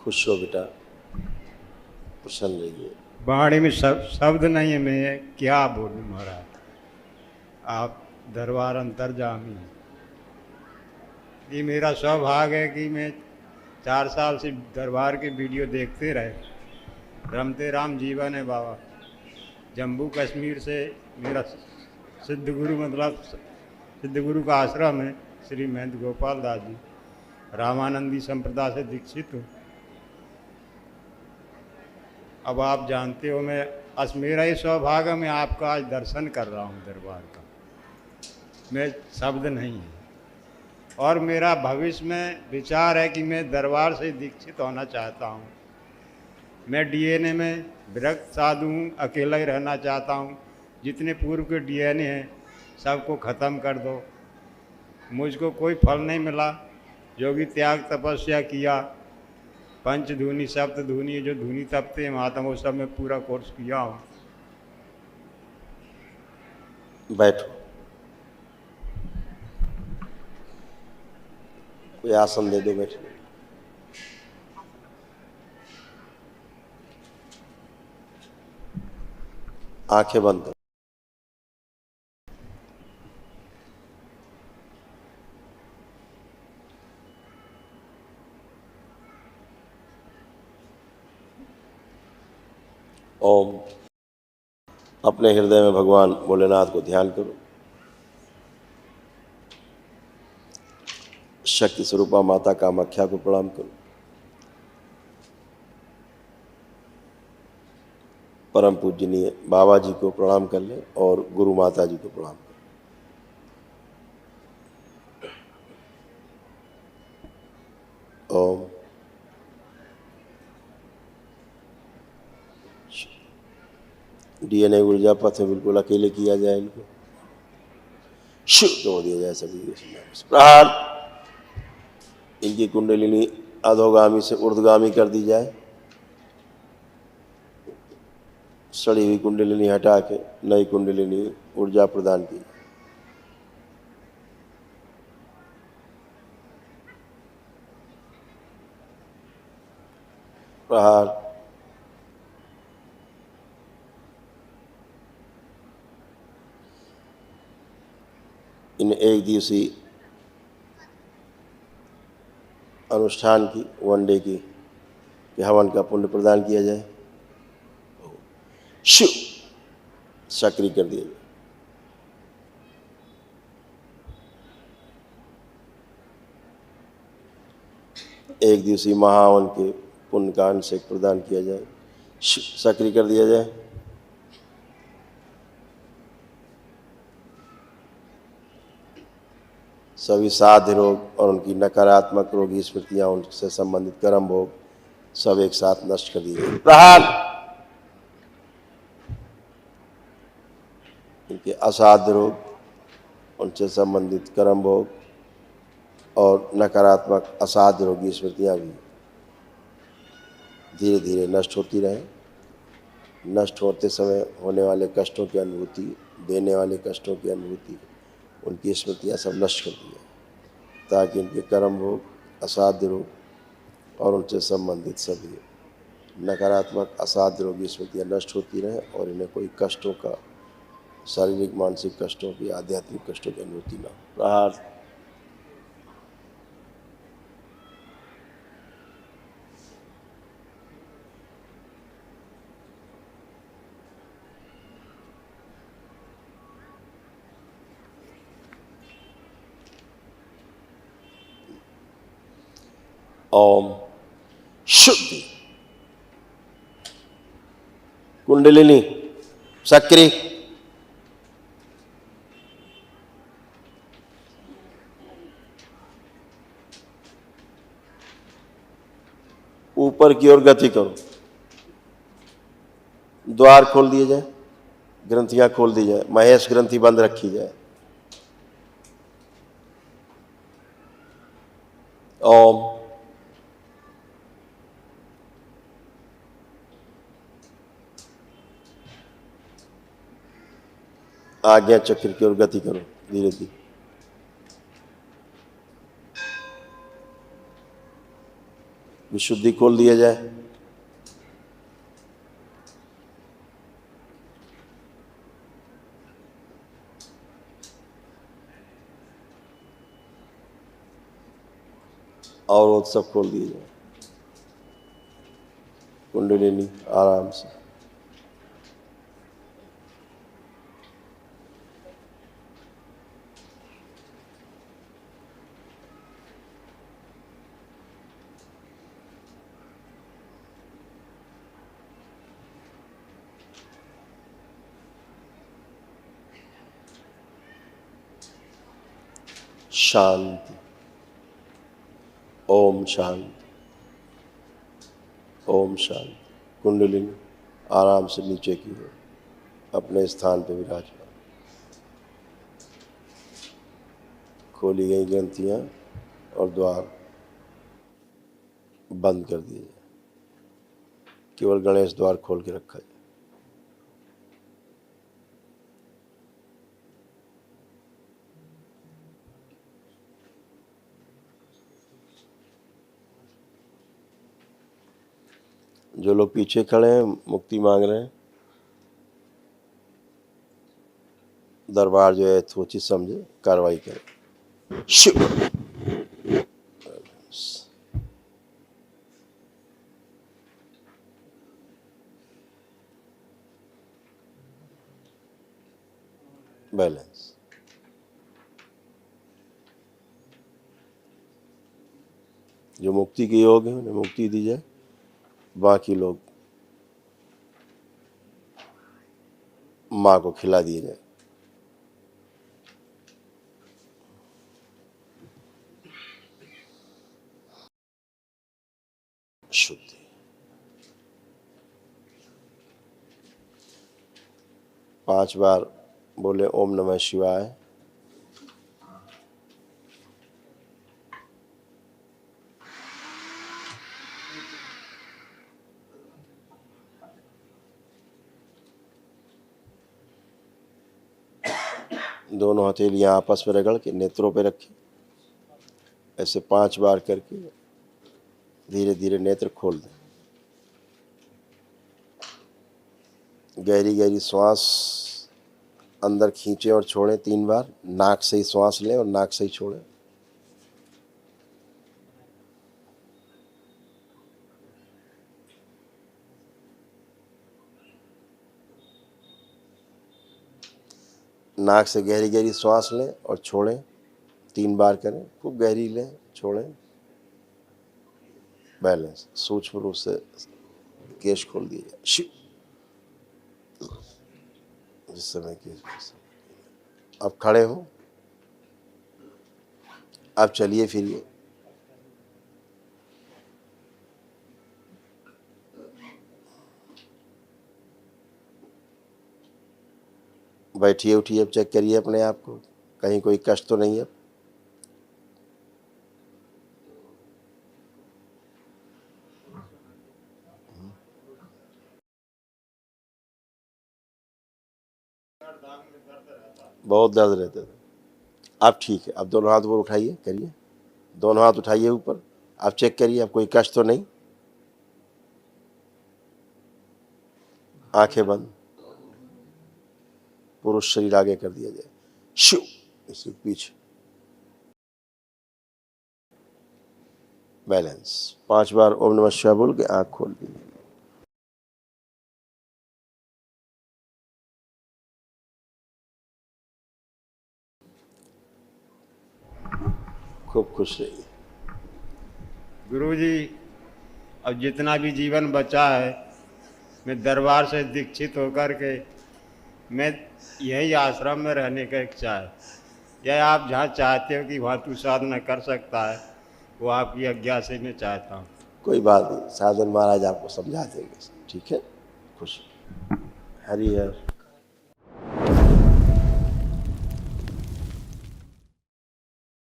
खुश हो बेटा, प्रसन्न रहिए। वाणी में शब्द नहीं है, मैं क्या बोलूं महाराज। आप दरबार अंतर्जामी हैं। ये मेरा सौभाग्य है कि मैं 4 साल से दरबार के वीडियो देखते रहे। रमते राम जीवन है बाबा। जम्मू कश्मीर से मेरा सिद्ध गुरु, मतलब सिद्ध गुरु का आश्रम है, श्री महंत गोपाल दास जी, रामानंदी संप्रदाय से दीक्षित हूँ। अब आप जानते हो, मेरा ही सौभाग्य, मैं आपका आज दर्शन कर रहा हूँ दरबार का। मैं शब्द नहीं है। और मेरा भविष्य में विचार है कि मैं दरबार से दीक्षित होना चाहता हूँ। मैं डीएनए में विरक्त साधु हूँ, अकेला ही रहना चाहता हूँ। जितने पूर्व के डीएनए हैं सबको ख़त्म कर दो। मुझको कोई फल नहीं मिला। जो भी त्याग तपस्या किया, पंचधूनी सप्तधूनी, जो धूनी तपते हैं महात्मा, वो सब मैं पूरा कोर्स किया हूँ। बैठो, कोई आसन दे दो, बैठो। आंखें बंद करो। ओम। अपने हृदय में भगवान भोलेनाथ को ध्यान करो। शक्ति स्वरूपा माता कामाख्या को प्रणाम करो। परम पूजनीय बाबा जी को प्रणाम कर ले और गुरु माता जी को प्रणाम कर। ओम। डीएनए ऊर्जा पथ में बिल्कुल अकेले किया जाए, इनको शुद्ध हो दिया जाए सभी प्रहार। इनकी कुंडलिनी अधोगामी से ऊर्ध्वगामी कर दी जाए। सड़ी हुई कुंडलिनी हटा के नई कुंडलिनी ऊर्जा प्रदान की। प्रहार। इन एक दिवसीय अनुष्ठान की, वनडे की हवन का पुण्य प्रदान किया जाए। शिव सक्रिय कर दिया जाए। एक दिवसीय महावन के पुण्य का अंश प्रदान किया जाए। सक्रिय कर दिया जाए। सभी साध्य रोग और उनकी नकारात्मक रोगी स्मृतियां, उनसे संबंधित कर्म भोग सब एक साथ नष्ट कर दिए। प्रहार। इनके असाध्य रोग, उनसे संबंधित कर्म भोग और नकारात्मक असाध्य रोगी स्मृतियां भी धीरे धीरे नष्ट होती रहे। नष्ट होते समय होने वाले कष्टों की अनुभूति, देने वाले कष्टों की अनुभूति, उनकी स्मृतियां सब नष्ट कर दी है, ताकि इनके कर्म भोग, असाध्य रोग और उनसे संबंधित सभी नकारात्मक असाध्य रोगी स्मृतियां नष्ट होती रहें और इन्हें कोई कष्टों का, शारीरिक मानसिक कष्टों की, आध्यात्मिक कष्टों की अनुभूति न हो। प्रहार। ओम। शुद्धि। कुंडलिनी सक्रिय। ऊपर की ओर गति करो। द्वार खोल दिए जाए, ग्रंथियां खोल दी जाए, महेश ग्रंथि बंद रखी जाए। ओम। आज्ञा चक्र की ओर गति करो धीरे धीरे। विशुद्धि खोल दिया जाए। और वो सब खोल दिए जाए। कुंडलिनी आराम से। शांति। ओम शांति। ओम शांति। कुंडलिनी आराम से नीचे की ओर अपने स्थान पर विराजमान। खोली गई ग्रंथियां और द्वार बंद कर दिए जाए। केवल गणेश द्वार खोल के रखा जाए। जो लोग पीछे खड़े हैं मुक्ति मांग रहे हैं, दरबार जो है यथोचित समझे कार्रवाई करें। शिव। बैलेंस। जो मुक्ति के योग है उन्हें मुक्ति दी जाए, बाकी लोग माँ को खिला दिए जाए। शुद्धि। पांच बार बोले ओम नमः शिवाय। दोनों हथेलियां आपस में रगड़ के नेत्रों पे रखें। ऐसे 5 बार करके धीरे धीरे नेत्र खोल दें। गहरी गहरी श्वास अंदर खींचें और छोड़ें 3 बार। नाक से ही श्वास लें और नाक से ही छोड़ें। नाक से गहरी गहरी श्वास लें और छोड़ें। 3 बार करें। खूब गहरी लें, छोड़ें। बैलेंस। सूक्ष्म रूप से केश खोल दिए जाए। शिव। जिस समय केश। अब खड़े हो। अब चलिए फिरिए। बैठिए उठिए। अब चेक करिए अपने आप को, कहीं कोई कष्ट तो नहीं है। बहुत दर्द रहता था। अब ठीक है। अब दोनों हाथ ऊपर उठाइए, करिए। दोनों हाथ उठाइए ऊपर। अब चेक करिए अब कोई कष्ट तो नहीं। आंखें बंद। पुरुष शरीर आगे कर दिया जाए। शिव। इसके पीछे। बैलेंस। 5 बार ओम नमः शिवाय बोल के आंख खोल दी। खूब खुश रहिए। गुरुजी, अब जितना भी जीवन बचा है मैं दरबार से दीक्षित होकर के मैं यही आश्रम में रहने का इच्छा है। या आप जहाँ चाहते हो कि वहाँ तू साधना कर सकता है, वो आपकी आज्ञा से मैं चाहता हूँ। कोई बात नहीं, साधन महाराज आपको समझा देंगे। ठीक है। खुश। हरि हर।